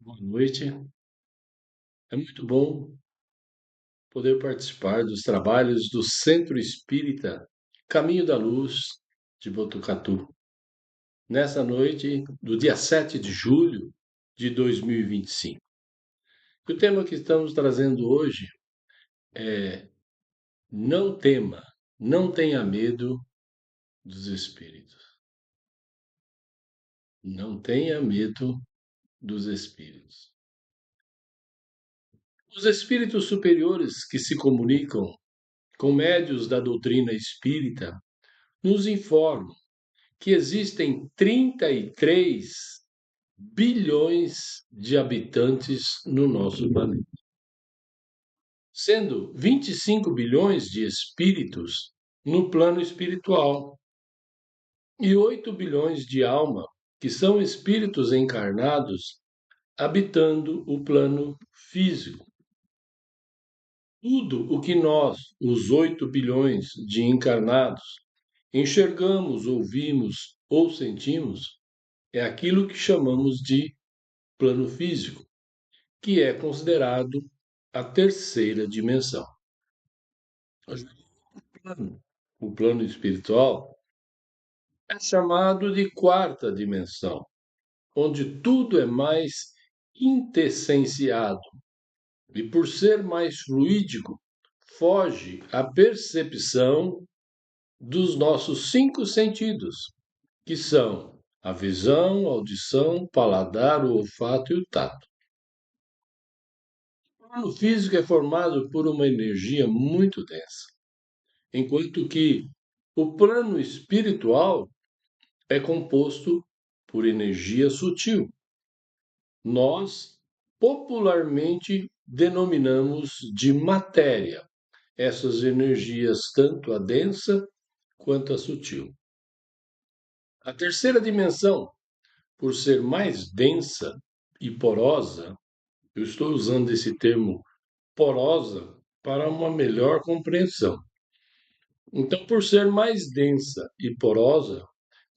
Boa noite. É muito bom poder participar dos trabalhos do Centro Espírita Caminho da Luz de Botucatu, nessa noite do dia 7 de julho de 2025. O tema que estamos trazendo hoje é: não tema, não tenha medo dos espíritos. Não tenha medo dos espíritos. Os espíritos superiores que se comunicam com médios da doutrina espírita nos informam que existem 33 bilhões de habitantes no nosso planeta, sendo 25 bilhões de espíritos no plano espiritual e 8 bilhões de alma, que são espíritos encarnados habitando o plano físico. Tudo o que nós, os 8 bilhões de encarnados, enxergamos, ouvimos ou sentimos é aquilo que chamamos de plano físico, que é considerado a terceira dimensão. O plano espiritual é chamado de quarta dimensão, onde tudo é mais intessenciado e, por ser mais fluídico, foge à percepção dos nossos cinco sentidos, que são a visão, a audição, paladar, o olfato e o tato. O plano físico é formado por uma energia muito densa, enquanto que o plano espiritual é composto por energia sutil. Nós popularmente denominamos de matéria essas energias, tanto a densa quanto a sutil. A terceira dimensão, por ser mais densa e porosa, eu estou usando esse termo porosa para uma melhor compreensão. Então, por ser mais densa e porosa,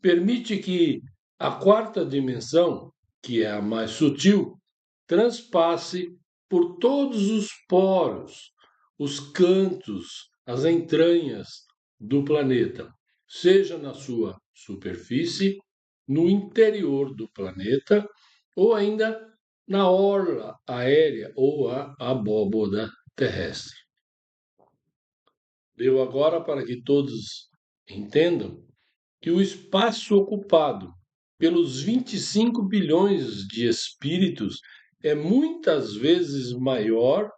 permite que a quarta dimensão, que é a mais sutil, transpasse por todos os poros, os cantos, as entranhas do planeta, seja na sua superfície, no interior do planeta, ou ainda na orla aérea ou a abóboda terrestre. Deu agora para que todos entendam que o espaço ocupado pelos 25 bilhões de espíritos é muitas vezes maior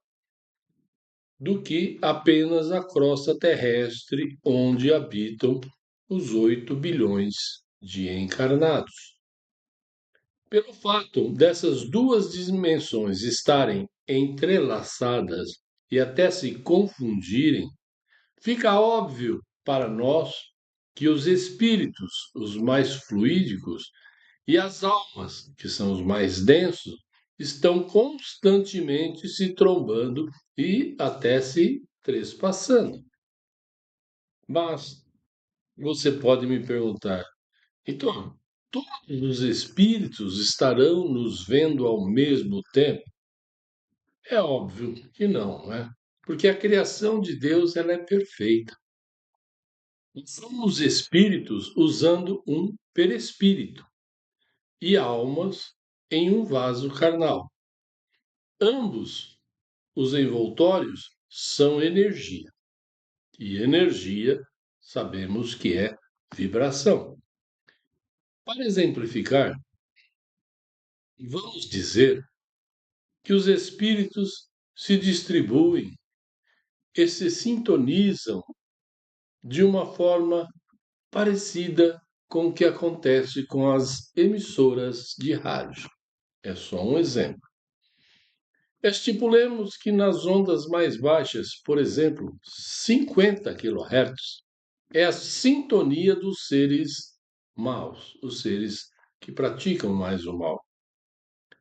do que apenas a crosta terrestre onde habitam os 8 bilhões de encarnados. Pelo fato dessas duas dimensões estarem entrelaçadas e até se confundirem, fica óbvio para nós que os espíritos, os mais fluídicos, e as almas, que são os mais densos, estão constantemente se trombando e até se trespassando. Mas você pode me perguntar, então, todos os espíritos estarão nos vendo ao mesmo tempo? É óbvio que não, né? Porque a criação de Deus ela é perfeita. Somos espíritos usando um perispírito e almas em um vaso carnal. Ambos os envoltórios são energia, e energia sabemos que é vibração. Para exemplificar, vamos dizer que os espíritos se distribuem e se sintonizam de uma forma parecida com o que acontece com as emissoras de rádio. É só um exemplo. Estipulemos que nas ondas mais baixas, por exemplo, 50 kHz, é a sintonia dos seres maus, os seres que praticam mais o mal.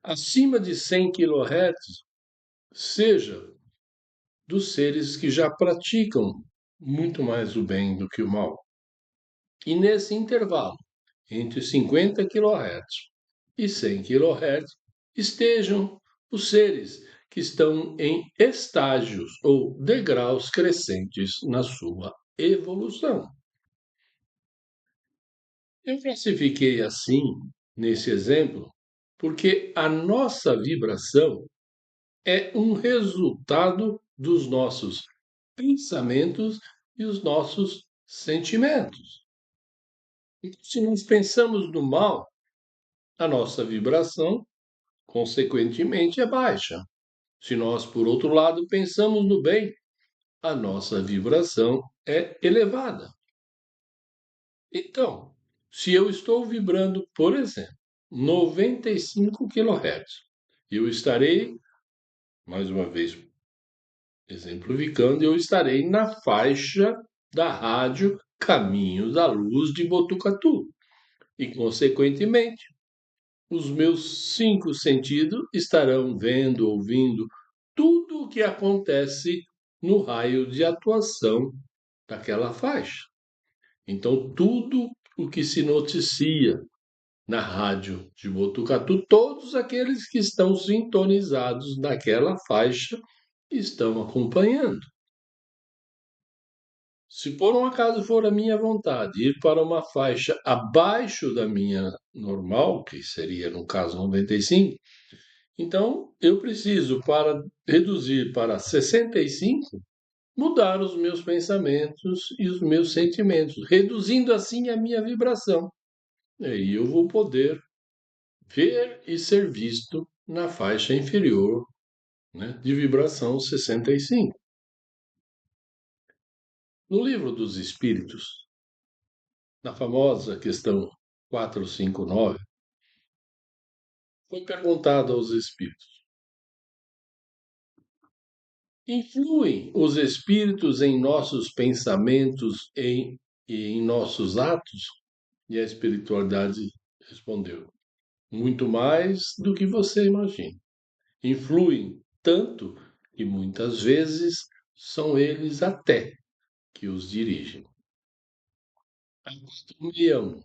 Acima de 100 kHz, seja dos seres que já praticam muito mais o bem do que o mal. E nesse intervalo, entre 50 kHz e 100 kHz, estejam os seres que estão em estágios ou degraus crescentes na sua evolução. Eu classifiquei assim, nesse exemplo, porque a nossa vibração é um resultado dos nossos pensamentos e os nossos sentimentos. Então, se nós pensamos no mal, a nossa vibração, consequentemente, é baixa. Se nós, por outro lado, pensamos no bem, a nossa vibração é elevada. Então, se eu estou vibrando, por exemplo, 95 kHz, eu estarei, mais uma vez exemplificando, eu estarei na faixa da rádio Caminho da Luz de Botucatu. E, consequentemente, os meus cinco sentidos estarão vendo, ouvindo tudo o que acontece no raio de atuação daquela faixa. Então, tudo o que se noticia na rádio de Botucatu, todos aqueles que estão sintonizados naquela faixa estão acompanhando. Se por um acaso for a minha vontade ir para uma faixa abaixo da minha normal, que seria no caso 95, então eu preciso, para reduzir para 65, mudar os meus pensamentos e os meus sentimentos, reduzindo assim a minha vibração. E aí eu vou poder ver e ser visto na faixa inferior, né, de vibração 65. No livro dos Espíritos, na famosa questão 459, foi perguntado aos espíritos: influem os espíritos em nossos pensamentos e em nossos atos? E a espiritualidade respondeu: muito mais do que você imagina. Influem tanto que muitas vezes são eles até que os dirigem. A 461.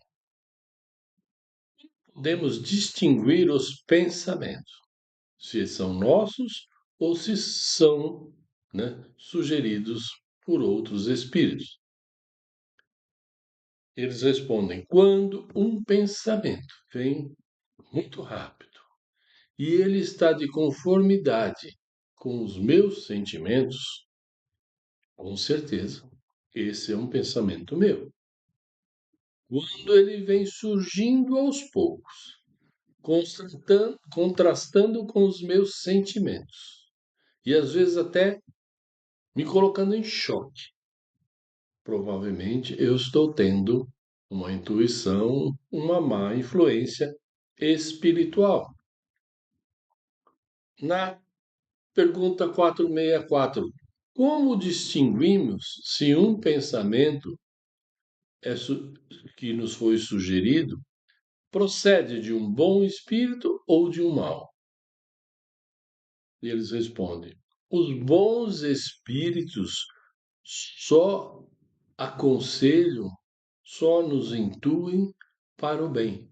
Podemos distinguir os pensamentos, se são nossos ou se são, né, sugeridos por outros espíritos. Eles respondem: quando um pensamento vem muito rápido e ele está de conformidade com os meus sentimentos, com certeza, esse é um pensamento meu. Quando ele vem surgindo aos poucos, contrastando com os meus sentimentos, e às vezes até me colocando em choque, provavelmente eu estou tendo uma intuição, uma má influência espiritual. Na pergunta 464, como distinguimos se um pensamento que nos foi sugerido procede de um bom espírito ou de um mau? E eles respondem: os bons espíritos só aconselham, só nos intuem para o bem.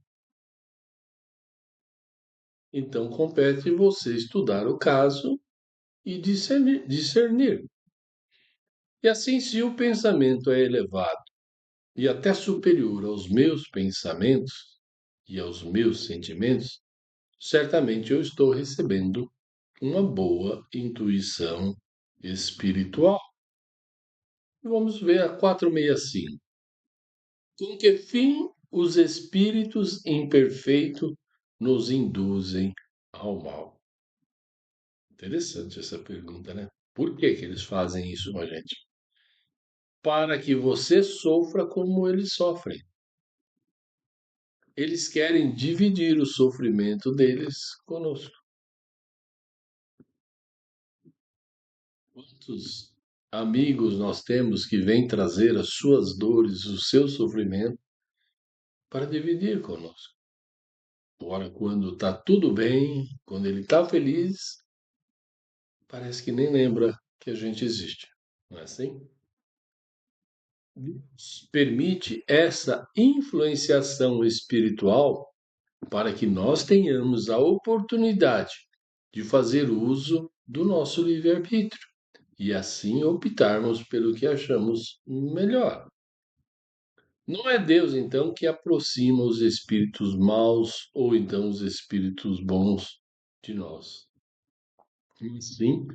Então compete você estudar o caso e discernir. E assim, se o pensamento é elevado e até superior aos meus pensamentos e aos meus sentimentos, certamente eu estou recebendo uma boa intuição espiritual. Vamos ver a 465. Com que fim os espíritos imperfeitos nos induzem ao mal? Interessante essa pergunta, né? Por que que eles fazem isso com a gente? Para que você sofra como eles sofrem. Eles querem dividir o sofrimento deles conosco. Quantos amigos nós temos que vêm trazer as suas dores, o seu sofrimento, para dividir conosco? Agora, quando está tudo bem, quando ele está feliz, parece que nem lembra que a gente existe. Não é assim? Deus permite essa influenciação espiritual para que nós tenhamos a oportunidade de fazer uso do nosso livre-arbítrio e assim optarmos pelo que achamos melhor. Não é Deus, então, que aproxima os espíritos maus ou então os espíritos bons de nós. Sim,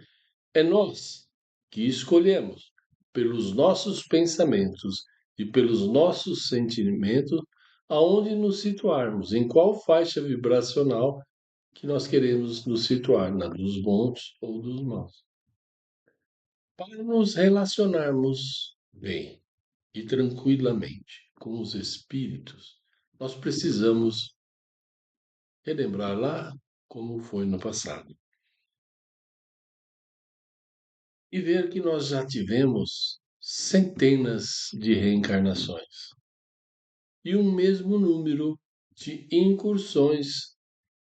é nós que escolhemos, pelos nossos pensamentos e pelos nossos sentimentos, aonde nos situarmos, em qual faixa vibracional que nós queremos nos situar, na dos bons ou dos maus. Para nos relacionarmos bem e tranquilamente com os espíritos, nós precisamos relembrar lá como foi no passado e ver que nós já tivemos centenas de reencarnações e um mesmo número de incursões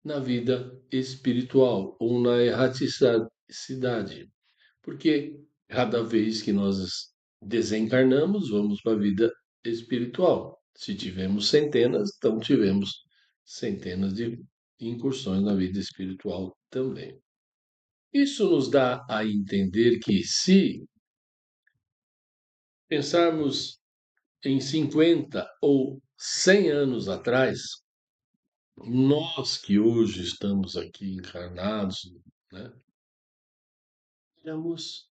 na vida espiritual ou na erraticidade, porque cada vez que nós desencarnamos, vamos para a vida espiritual. Se tivemos centenas, então tivemos centenas de incursões na vida espiritual também. Isso nos dá a entender que, se pensarmos em 50 ou 100 anos atrás, nós que hoje estamos aqui encarnados, né, éramos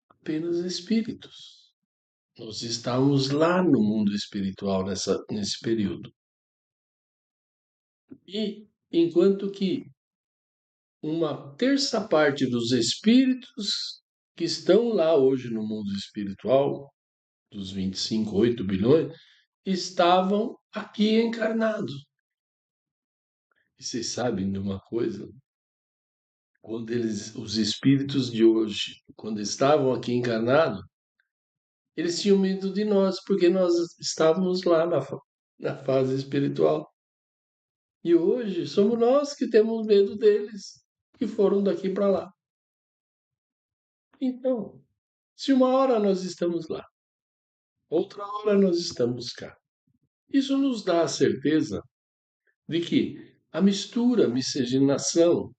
apenas espíritos. Nós estávamos lá no mundo espiritual nesse período. E enquanto que uma terça parte dos espíritos que estão lá hoje no mundo espiritual, dos 25, 8 bilhões, estavam aqui encarnados. E vocês sabem de uma coisa? Quando os espíritos de hoje, quando estavam aqui encarnados, eles tinham medo de nós, porque nós estávamos lá na fase espiritual. E hoje somos nós que temos medo deles, que foram daqui para lá. Então, se uma hora nós estamos lá, outra hora nós estamos cá, isso nos dá a certeza de que a mistura, a miscigenação,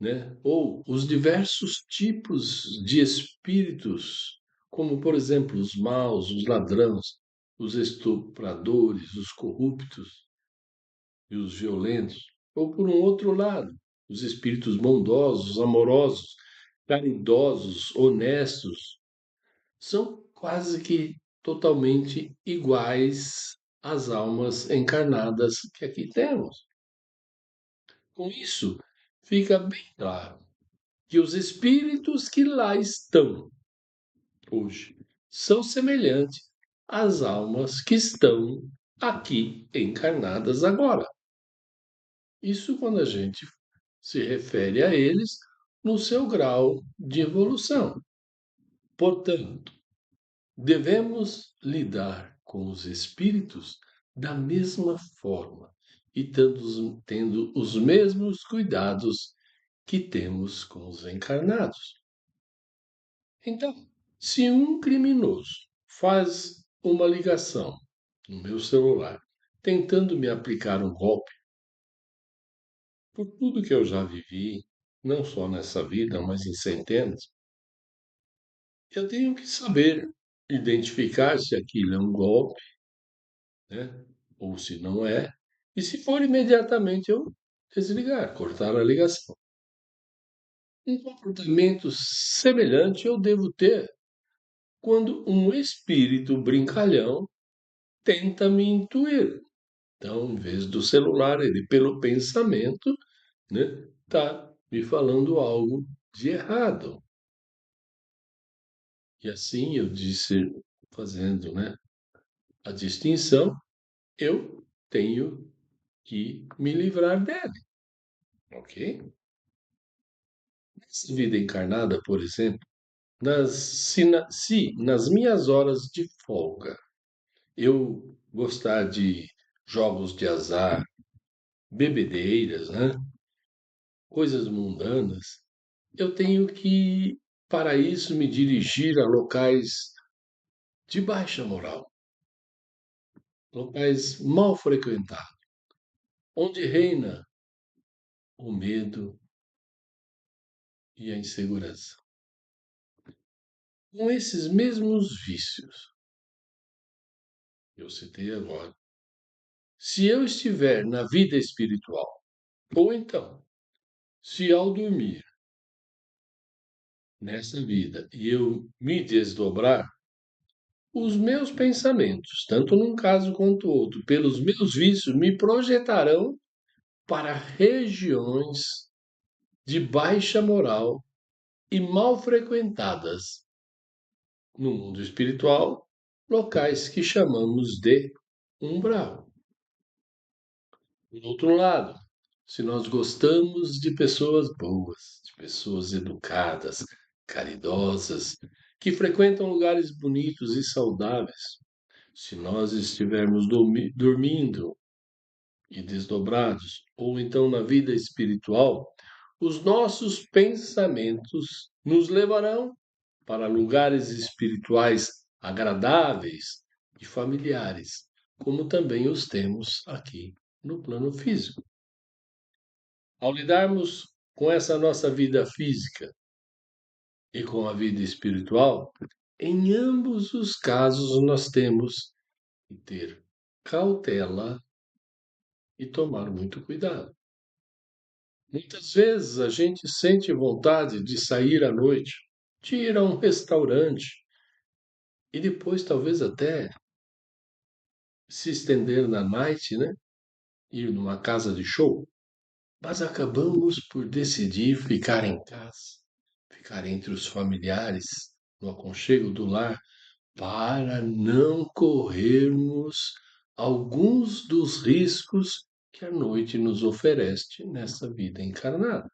né, ou os diversos tipos de espíritos, como por exemplo os maus, os ladrões, os estupradores, os corruptos e os violentos, ou por um outro lado, os espíritos bondosos, amorosos, caridosos, honestos, são quase que totalmente iguais às almas encarnadas que aqui temos. Com isso, fica bem claro que os espíritos que lá estão hoje são semelhantes às almas que estão aqui encarnadas agora. Isso quando a gente se refere a eles no seu grau de evolução. Portanto, devemos lidar com os espíritos da mesma forma e tendo os mesmos cuidados que temos com os encarnados. Então, se um criminoso faz uma ligação no meu celular tentando me aplicar um golpe, por tudo que eu já vivi, não só nessa vida, mas em centenas, eu tenho que saber identificar se aquilo é um golpe, né? Ou se não é, e se for imediatamente eu desligar, cortar a ligação. Um comportamento semelhante eu devo ter quando um espírito brincalhão tenta me intuir. Então, em vez do celular, ele, pelo pensamento, né, tá me falando algo de errado. E assim eu disse, fazendo, né, a distinção, eu tenho que me livrar dele, ok? Nessa vida encarnada, por exemplo, se nas minhas horas de folga eu gostar de jogos de azar, bebedeiras, né, coisas mundanas, eu tenho que, para isso, me dirigir a locais de baixa moral, locais mal frequentados, onde reina o medo e a insegurança. Com esses mesmos vícios que eu citei agora, se eu estiver na vida espiritual, ou então, se ao dormir nessa vida e eu me desdobrar, os meus pensamentos, tanto num caso quanto outro, pelos meus vícios, me projetarão para regiões de baixa moral e mal frequentadas no mundo espiritual, locais que chamamos de umbral. Por outro lado, se nós gostamos de pessoas boas, de pessoas educadas, caridosas, que frequentam lugares bonitos e saudáveis, se nós estivermos dormindo e desdobrados, ou então na vida espiritual, os nossos pensamentos nos levarão para lugares espirituais agradáveis e familiares, como também os temos aqui no plano físico. Ao lidarmos com essa nossa vida física e com a vida espiritual, em ambos os casos nós temos que ter cautela e tomar muito cuidado. Muitas vezes a gente sente vontade de sair à noite, de ir a um restaurante e depois talvez até se estender na night, né? Ir numa casa de show, mas acabamos por decidir ficar em casa, ficar entre os familiares, no aconchego do lar, para não corrermos alguns dos riscos que a noite nos oferece nessa vida encarnada.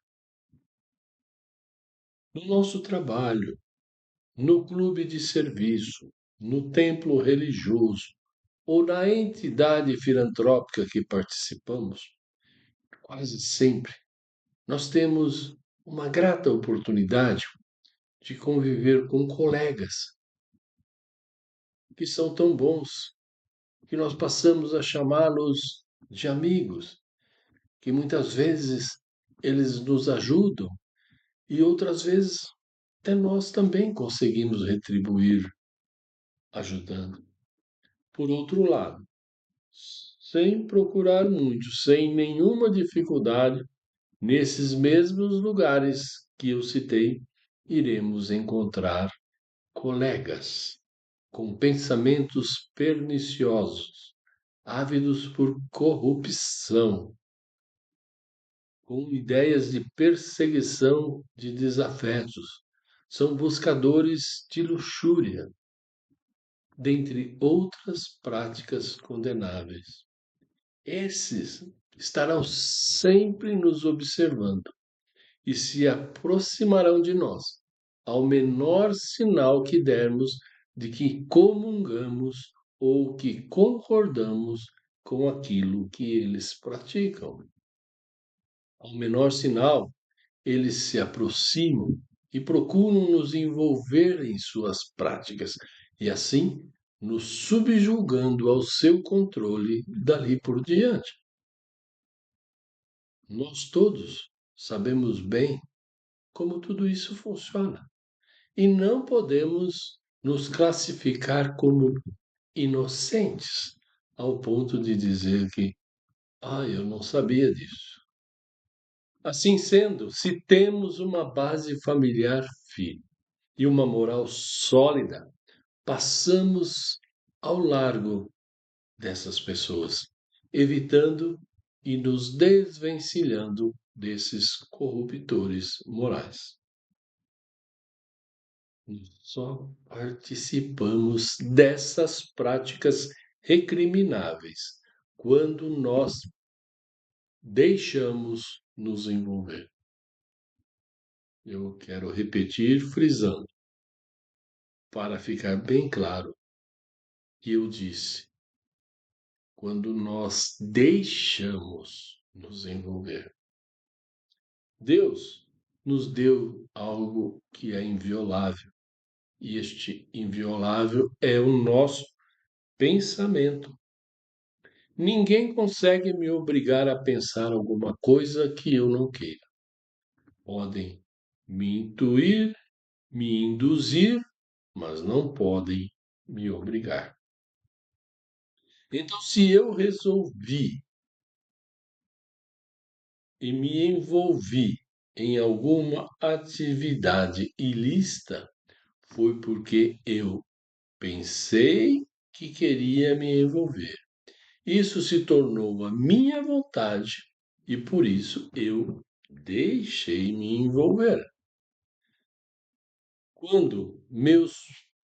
No nosso trabalho, no clube de serviço, no templo religioso ou na entidade filantrópica que participamos, quase sempre nós temos uma grata oportunidade de conviver com colegas que são tão bons que nós passamos a chamá-los de amigos, que muitas vezes eles nos ajudam e outras vezes até nós também conseguimos retribuir ajudando. Por outro lado, sem procurar muito, sem nenhuma dificuldade, nesses mesmos lugares que eu citei, iremos encontrar colegas com pensamentos perniciosos, ávidos por corrupção, com ideias de perseguição de desafetos. São buscadores de luxúria, dentre outras práticas condenáveis. Esses estarão sempre nos observando e se aproximarão de nós ao menor sinal que dermos de que comungamos ou que concordamos com aquilo que eles praticam. Ao menor sinal, eles se aproximam e procuram nos envolver em suas práticas e assim nos subjugando ao seu controle dali por diante. Nós todos sabemos bem como tudo isso funciona e não podemos nos classificar como inocentes ao ponto de dizer que, eu não sabia disso. Assim sendo, se temos uma base familiar firme e uma moral sólida, passamos ao largo dessas pessoas, evitando e nos desvencilhando desses corruptores morais. Só participamos dessas práticas recrimináveis quando nós deixamos nos envolver. Eu quero repetir, frisando, para ficar bem claro que eu disse, quando nós deixamos nos envolver. Deus nos deu algo que é inviolável, e este inviolável é o nosso pensamento. Ninguém consegue me obrigar a pensar alguma coisa que eu não queira. Podem me intuir, me induzir, mas não podem me obrigar. Então, se eu resolvi e me envolvi em alguma atividade ilícita, foi porque eu pensei que queria me envolver. Isso se tornou a minha vontade e por isso eu deixei me envolver. Quando meus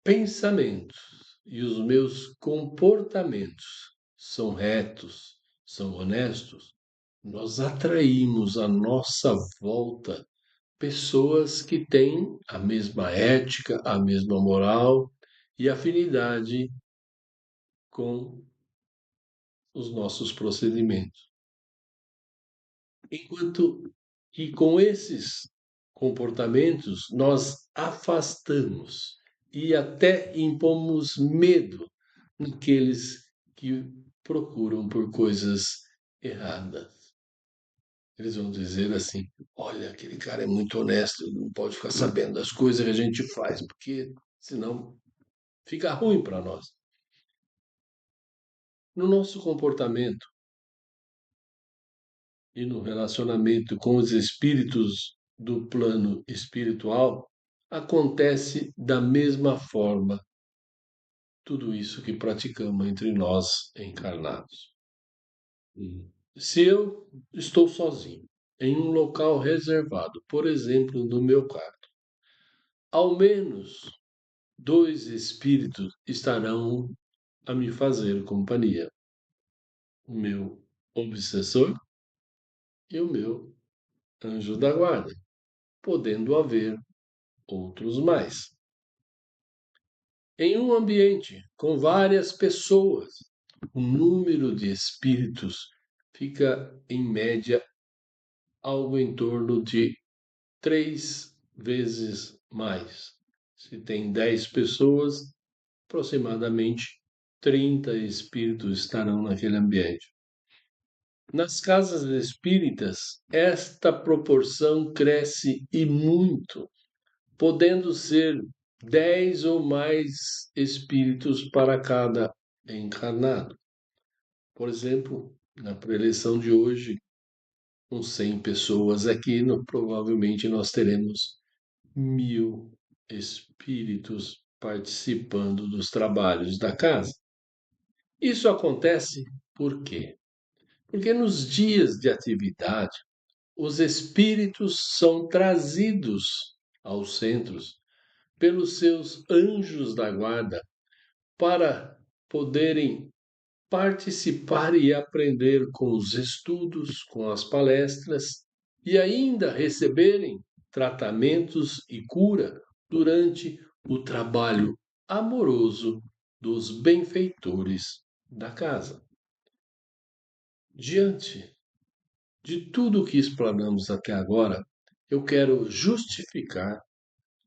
pensamentos e os meus comportamentos são retos, são honestos, nós atraímos à nossa volta pessoas que têm a mesma ética, a mesma moral e afinidade com os nossos procedimentos. Enquanto que com esses comportamentos nós afastamos e até impomos medo naqueles que procuram por coisas erradas. Eles vão dizer assim: olha, aquele cara é muito honesto, ele não pode ficar sabendo das coisas que a gente faz, porque senão fica ruim para nós. No nosso comportamento e no relacionamento com os espíritos do plano espiritual, acontece da mesma forma tudo isso que praticamos entre nós encarnados. Se eu estou sozinho, em um local reservado, por exemplo, no meu quarto, ao menos dois espíritos estarão a me fazer companhia: o meu obsessor e o meu anjo da guarda, podendo haver outros mais. Em um ambiente com várias pessoas, o número de espíritos fica, em média, algo em torno de 3 vezes mais. Se tem 10 pessoas, aproximadamente 30 espíritos estarão naquele ambiente. Nas casas espíritas, esta proporção cresce e muito, podendo ser 10 ou mais espíritos para cada encarnado. Por exemplo, na preleção de hoje, com 100 pessoas aqui, provavelmente nós teremos 1.000 espíritos participando dos trabalhos da casa. Isso acontece por quê? Porque nos dias de atividade, os espíritos são trazidos aos centros pelos seus anjos da guarda para poderem participar e aprender com os estudos, com as palestras e ainda receberem tratamentos e cura durante o trabalho amoroso dos benfeitores da casa. Diante de tudo o que explanamos até agora, eu quero justificar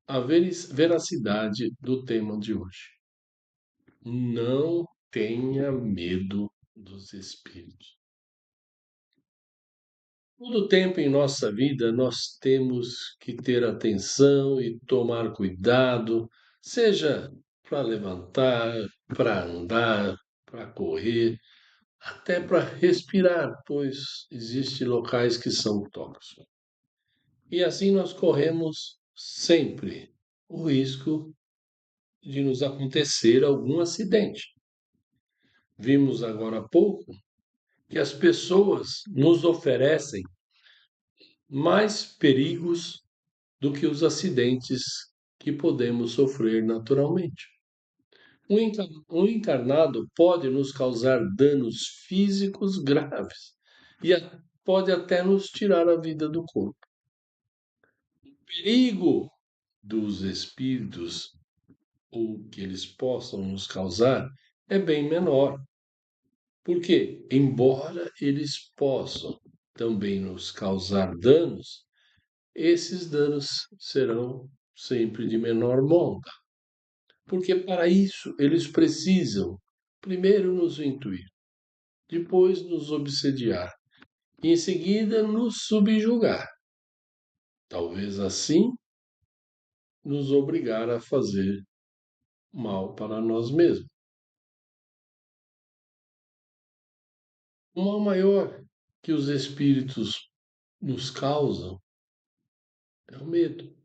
a veracidade do tema de hoje. Não tenha medo dos espíritos. Todo tempo em nossa vida nós temos que ter atenção e tomar cuidado, seja para levantar, para andar, para correr, até para respirar, pois existem locais que são tóxicos. E assim nós corremos sempre o risco de nos acontecer algum acidente. Vimos agora há pouco que as pessoas nos oferecem mais perigos do que os acidentes que podemos sofrer naturalmente. Um encarnado pode nos causar danos físicos graves e pode até nos tirar a vida do corpo. O perigo dos espíritos, ou que eles possam nos causar, é bem menor. Porque, embora eles possam também nos causar danos, esses danos serão sempre de menor monta. Porque para isso eles precisam, primeiro, nos intuir, depois nos obsediar e em seguida nos subjugar. Talvez assim nos obrigar a fazer mal para nós mesmos. O mal maior que os espíritos nos causam é o medo.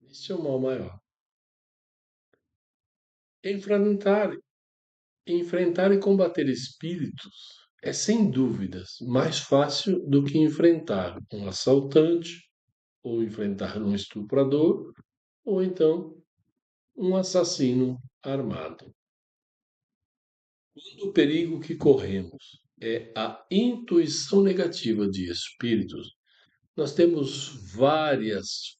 Este é o mal maior. Enfrentar, enfrentar e combater espíritos é sem dúvidas mais fácil do que enfrentar um assaltante, ou enfrentar um estuprador, ou então um assassino armado. O perigo que corremos é a intuição negativa de espíritos. Nós temos várias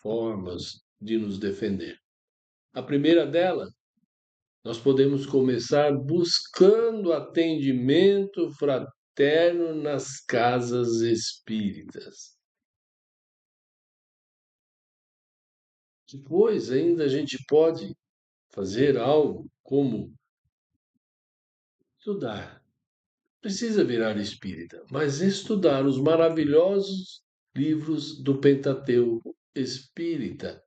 formas de nos defender. A primeira dela, nós podemos começar buscando atendimento fraterno nas casas espíritas. Depois, ainda a gente pode fazer algo como estudar. Precisa virar espírita, mas estudar os maravilhosos livros do Pentateuco espírita,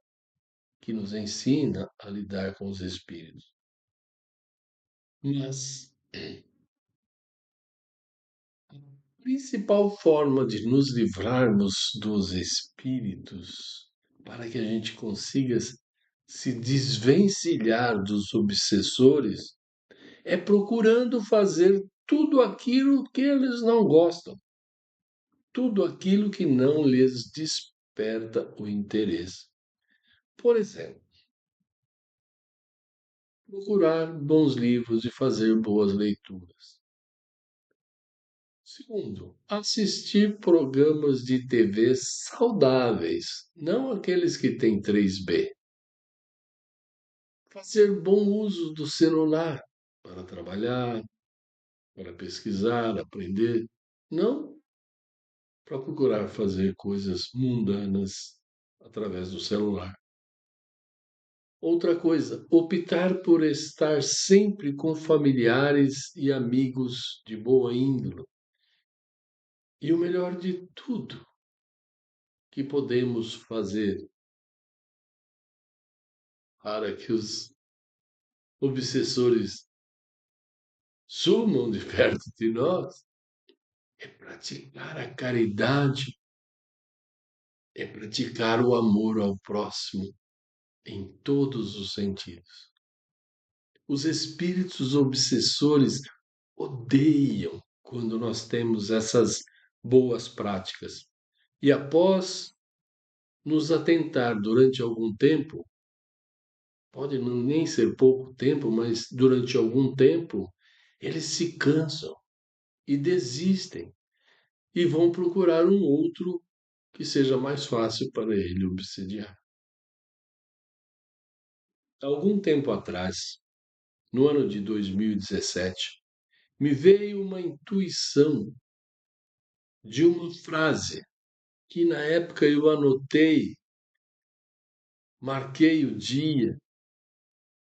que nos ensina a lidar com os espíritos. Mas a principal forma de nos livrarmos dos espíritos, para que a gente consiga se desvencilhar dos obsessores, é procurando fazer tudo aquilo que eles não gostam, tudo aquilo que não lhes desperta o interesse. Por exemplo, procurar bons livros e fazer boas leituras. Segundo, assistir programas de TV saudáveis, não aqueles que têm 3B. Fazer bom uso do celular para trabalhar, para pesquisar, aprender, não para procurar fazer coisas mundanas através do celular. Outra coisa, optar por estar sempre com familiares e amigos de boa índole. E o melhor de tudo que podemos fazer para que os obsessores sumam de perto de nós é praticar a caridade, é praticar o amor ao próximo em todos os sentidos. Os espíritos obsessores odeiam quando nós temos essas boas práticas. E após nos atentar durante algum tempo, pode nem ser pouco tempo, mas durante algum tempo, eles se cansam e desistem e vão procurar um outro que seja mais fácil para ele obsediar. Algum tempo atrás, no ano de 2017, me veio uma intuição de uma frase que na época eu anotei, marquei o dia,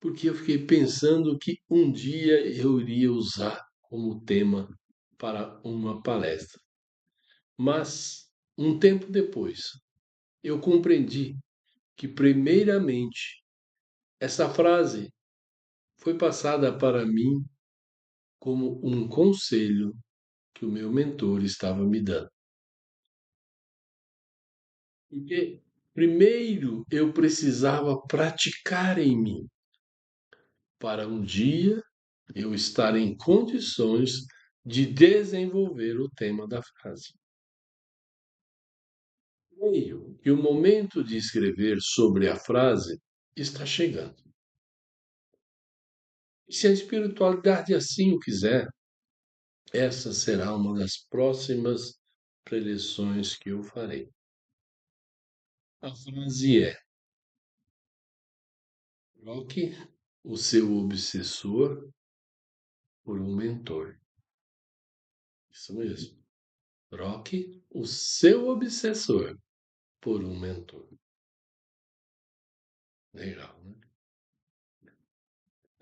porque eu fiquei pensando que um dia eu iria usar como tema para uma palestra. Mas, um tempo depois, eu compreendi que, primeiramente, essa frase foi passada para mim como um conselho que o meu mentor estava me dando. Porque, primeiro, eu precisava praticar em mim, para um dia eu estar em condições de desenvolver o tema da frase. Creio que o momento de escrever sobre a frase está chegando. E se a espiritualidade assim o quiser, essa será uma das próximas preleções que eu farei. A frase é: troque o seu obsessor por um mentor. Isso mesmo. Troque o seu obsessor por um mentor. Legal, né?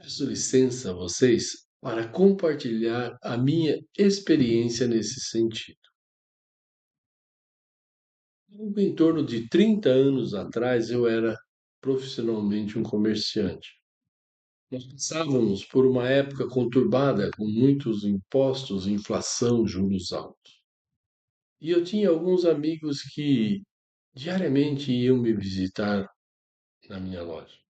Peço licença a vocês para compartilhar a minha experiência nesse sentido. Em torno de 30 anos atrás, eu era profissionalmente um comerciante. Nós passávamos por uma época conturbada, com muitos impostos, inflação, juros altos. E eu tinha alguns amigos que diariamente iam me visitar na minha loja.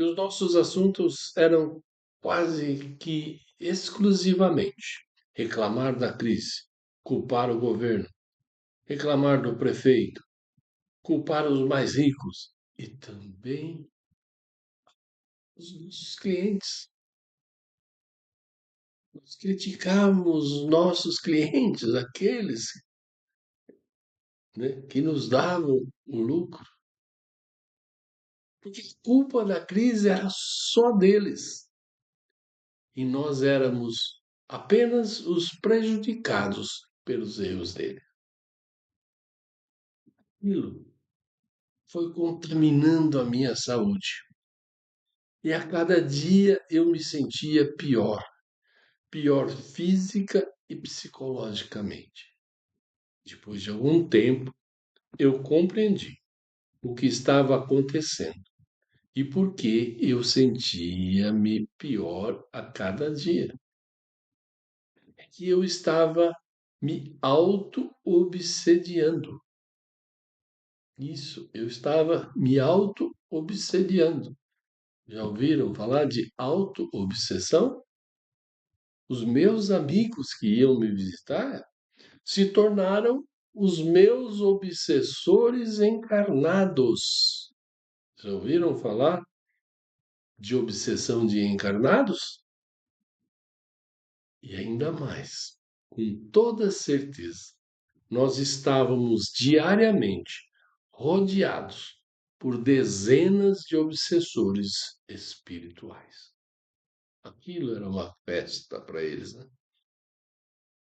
E os nossos assuntos eram quase que exclusivamente reclamar da crise, culpar o governo, reclamar do prefeito, culpar os mais ricos e também os nossos clientes. Nós criticamos os nossos clientes, aqueles, né, que nos davam o lucro, porque a culpa da crise era só deles e nós éramos apenas os prejudicados pelos erros dele. Aquilo foi contaminando a minha saúde. E a cada dia eu me sentia pior, pior física e psicologicamente. Depois de algum tempo, eu compreendi o que estava acontecendo e por que eu sentia-me pior a cada dia. É que eu estava me auto-obsediando. Isso, eu estava me auto-obsediando. Já ouviram falar de auto-obsessão? Os meus amigos que iam me visitar se tornaram os meus obsessores encarnados. Já ouviram falar de obsessão de encarnados? E ainda mais, com toda certeza, nós estávamos diariamente rodeados por dezenas de obsessores espirituais. Aquilo era uma festa para eles, né?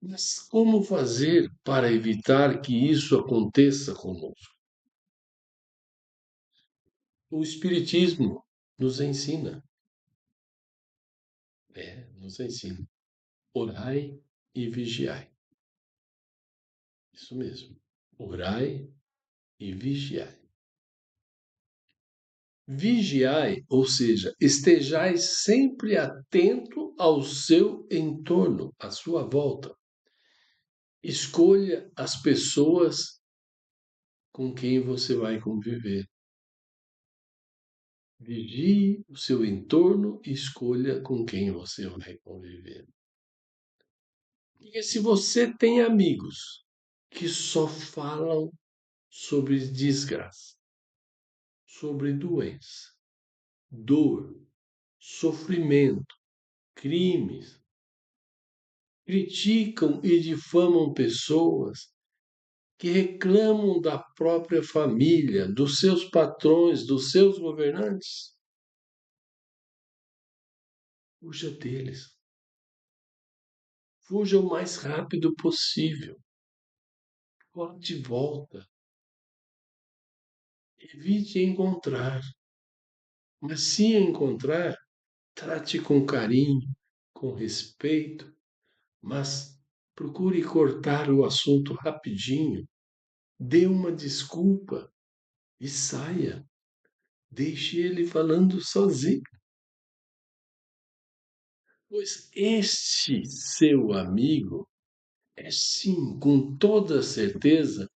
Mas como fazer para evitar que isso aconteça conosco? O Espiritismo nos ensina, nos ensina. Orai e vigiai. Isso mesmo. Orai e vigiai. Vigiai, ou seja, estejais sempre atento ao seu entorno, à sua volta. Escolha as pessoas com quem você vai conviver. Vigie o seu entorno e escolha com quem você vai conviver. Porque se você tem amigos que só falam sobre desgraça, sobre doença, dor, sofrimento, crimes, criticam e difamam pessoas que reclamam da própria família, dos seus patrões, dos seus governantes, fuja deles. Fuja o mais rápido possível. Volte de volta. Evite encontrar. Mas se encontrar, trate com carinho, com respeito, mas procure cortar o assunto rapidinho. Dê uma desculpa e saia. Deixe ele falando sozinho. Pois este seu amigo é sim, com toda certeza,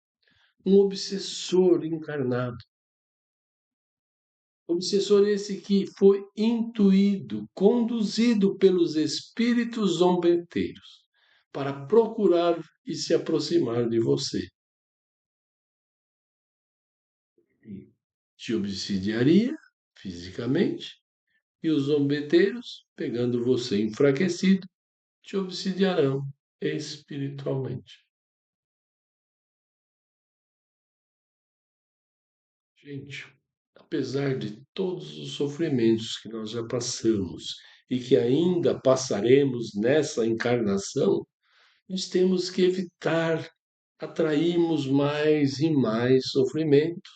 um obsessor encarnado. Obsessor esse que foi intuído, conduzido pelos espíritos zombeteiros para procurar e se aproximar de você. E te obsidiaria fisicamente e os zombeteiros, pegando você enfraquecido, te obsidiarão espiritualmente. Gente, apesar de todos os sofrimentos que nós já passamos e que ainda passaremos nessa encarnação, nós temos que evitar atrairmos mais e mais sofrimento.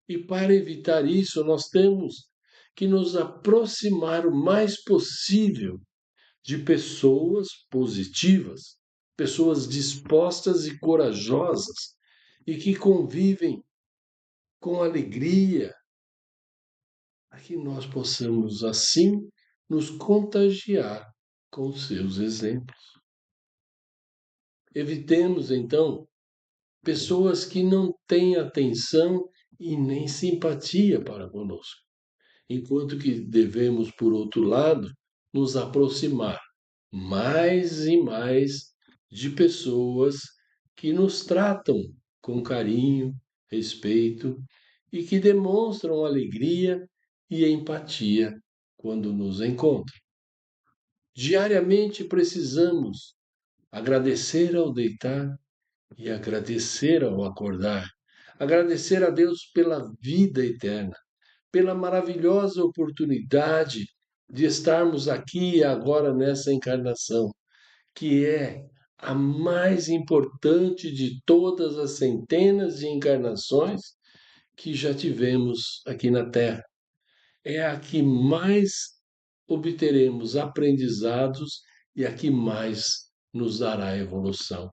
E para evitar isso, nós temos que nos aproximar o mais possível de pessoas positivas, pessoas dispostas e corajosas e que convivem com alegria, para que nós possamos assim nos contagiar com seus exemplos. Evitemos então pessoas que não têm atenção e nem simpatia para conosco, enquanto que devemos, por outro lado, nos aproximar mais e mais de pessoas que nos tratam com carinho, respeito e que demonstram alegria e empatia quando nos encontram. Diariamente precisamos agradecer ao deitar e agradecer ao acordar. Agradecer a Deus pela vida eterna, pela maravilhosa oportunidade de estarmos aqui e agora nessa encarnação, que é a mais importante de todas as centenas de encarnações que já tivemos aqui na Terra. É a que mais obteremos aprendizados e a que mais nos dará evolução.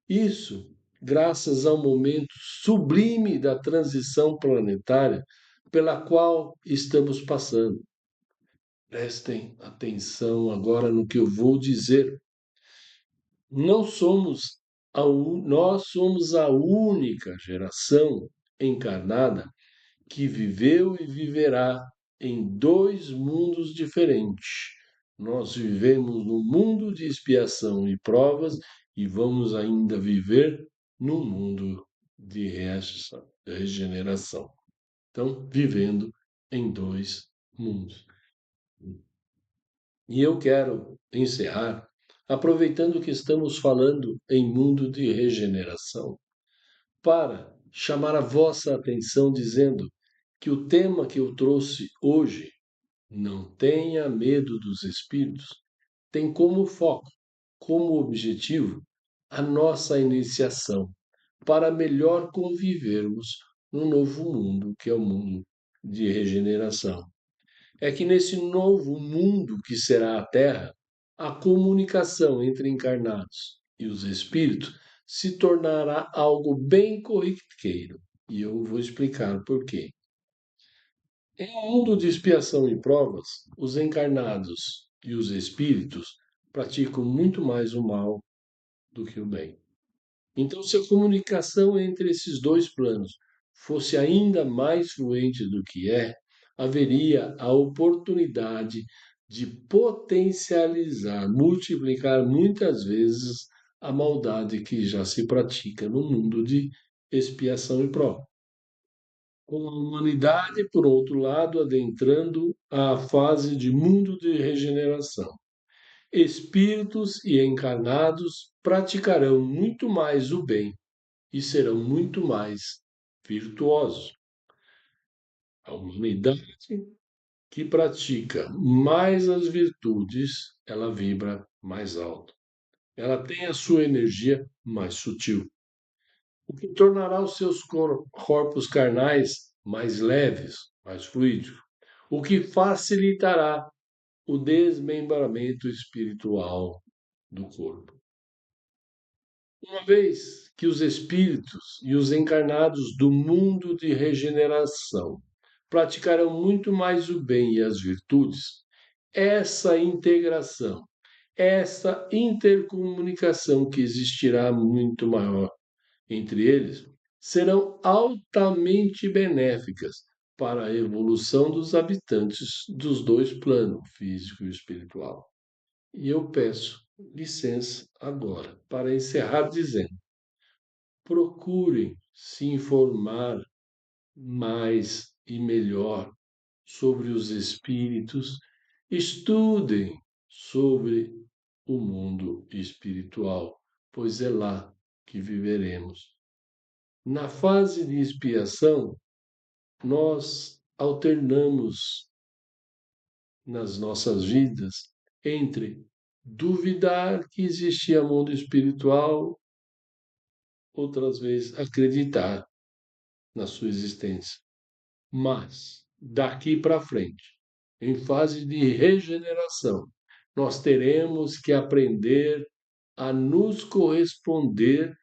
Isso graças ao momento sublime da transição planetária pela qual estamos passando. Prestem atenção agora no que eu vou dizer. Não somos nós somos a única geração encarnada que viveu e viverá em dois mundos diferentes. Nós vivemos no mundo de expiação e provas e vamos ainda viver no mundo de regeneração. Então, vivendo em dois mundos. E eu quero encerrar aproveitando que estamos falando em mundo de regeneração, para chamar a vossa atenção dizendo que o tema que eu trouxe hoje, não tenha medo dos espíritos, tem como foco, como objetivo, a nossa iniciação para melhor convivermos no novo mundo, que é o mundo de regeneração. É que nesse novo mundo que será a Terra, a comunicação entre encarnados e os espíritos se tornará algo bem corriqueiro. E eu vou explicar por quê. Em um mundo de expiação e provas, os encarnados e os espíritos praticam muito mais o mal do que o bem. Então, se a comunicação entre esses dois planos fosse ainda mais fluente do que é, haveria a oportunidade de potencializar, multiplicar muitas vezes a maldade que já se pratica no mundo de expiação e prova. Com a humanidade, por outro lado, adentrando a fase de mundo de regeneração. Espíritos e encarnados praticarão muito mais o bem e serão muito mais virtuosos. A humanidade que pratica mais as virtudes, ela vibra mais alto. Ela tem a sua energia mais sutil, o que tornará os seus corpos carnais mais leves, mais fluidos, o que facilitará o desmembramento espiritual do corpo. Uma vez que os espíritos e os encarnados do mundo de regeneração praticarão muito mais o bem e as virtudes, essa integração, essa intercomunicação que existirá muito maior entre eles, serão altamente benéficas para a evolução dos habitantes dos dois planos, físico e espiritual. E eu peço licença agora para encerrar dizendo: procurem se informar mais e melhor sobre os espíritos, estudem sobre o mundo espiritual, pois é lá que viveremos. Na fase de expiação, nós alternamos nas nossas vidas entre duvidar que existia mundo espiritual, outras vezes acreditar na sua existência. Mas daqui para frente, em fase de regeneração, nós teremos que aprender a nos corresponder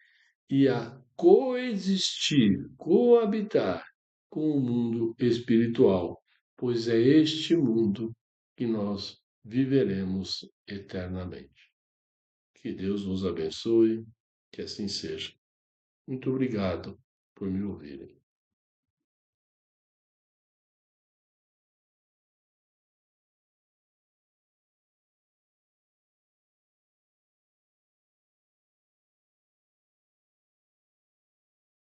e a coexistir, coabitar com o mundo espiritual, pois é este mundo que nós viveremos eternamente. Que Deus nos abençoe, que assim seja. Muito obrigado por me ouvirem.